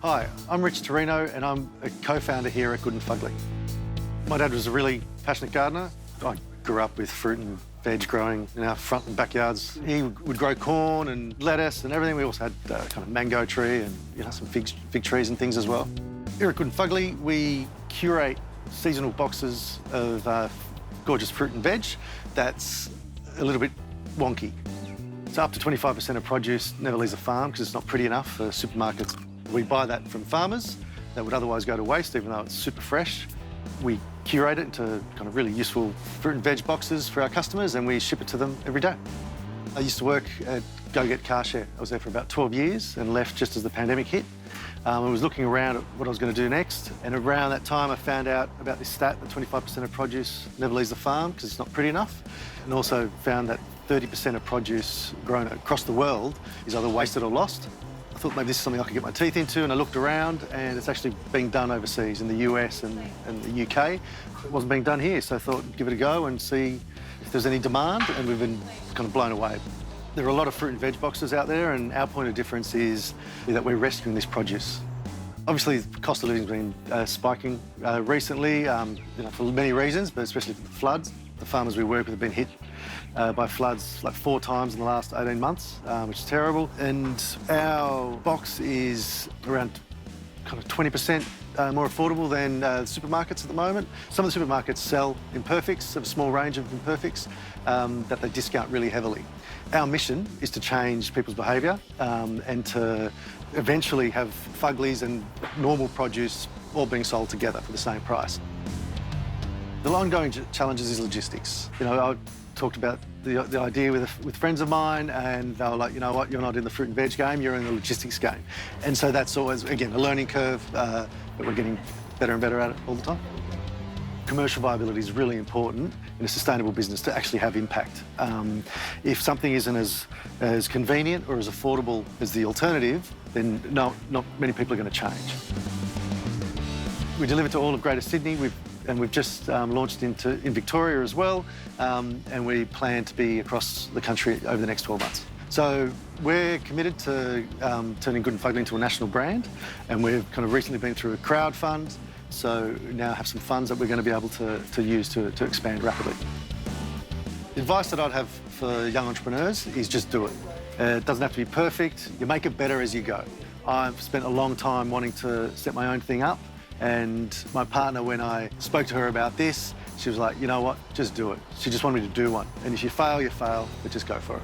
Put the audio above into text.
Hi, I'm Rich Tourino and I'm a co-founder here at Good Fugly. My dad was a really passionate gardener. I grew up with fruit and veg growing in our front and backyards. He would grow corn and lettuce and everything. We also had kind of mango tree and some fig trees and things as well. Here at Good Fugly, we curate seasonal boxes of gorgeous fruit and veg that's a little bit wonky. So up to 25% of produce never leaves the farm because it's not pretty enough for supermarkets. We buy that from farmers that would otherwise go to waste, even though it's super fresh. We curate it into kind of really useful fruit and veg boxes for our customers, and we ship it to them every day. I used to work at Go Get Car Share. I was there for about 12 years and left just as the pandemic hit. I was looking around at what I was going to do next, and around that time I found out about this stat that 25% of produce never leaves the farm because it's not pretty enough, and also found that 30% of produce grown across the world is either wasted or lost. I thought maybe this is something I could get my teeth into, and I looked around, and it's actually being done overseas in the US and the UK. It wasn't being done here, so I thought give it a go and see if there's any demand, and we've been kind of blown away. There are a lot of fruit and veg boxes out there, and our point of difference is that we're rescuing this produce. Obviously, the cost of living has been spiking recently, for many reasons, but especially for the floods. The farmers we work with have been hit by floods like 4 times in the last 18 months, which is terrible. And our box is around kind of 20% more affordable than supermarkets at the moment. Some of the supermarkets sell imperfects, have a small range of imperfects that they discount really heavily. Our mission is to change people's behaviour and to eventually have Fuglies and normal produce all being sold together for the same price. The ongoing challenges is logistics. I talked about the idea with friends of mine, and they were like, you know what, you're not in the fruit and veg game, you're in the logistics game. And so that's always, again, a learning curve, but we're getting better and better at it all the time. Commercial viability is really important in a sustainable business to actually have impact. If something isn't as convenient or as affordable as the alternative, then not many people are going to change. We deliver to all of Greater Sydney. We've just launched in Victoria as well, and we plan to be across the country over the next 12 months. So we're committed to turning Good Fugly into a national brand, and we've kind of recently been through a crowd fund, so now have some funds that we're going to be able to use to expand rapidly. The advice that I'd have for young entrepreneurs is just do it. It doesn't have to be perfect. You make it better as you go. I've spent a long time wanting to set my own thing up, and my partner, when I spoke to her about this, she was like, you know what, just do it. She just wanted me to do one. And if you fail, you fail, but just go for it.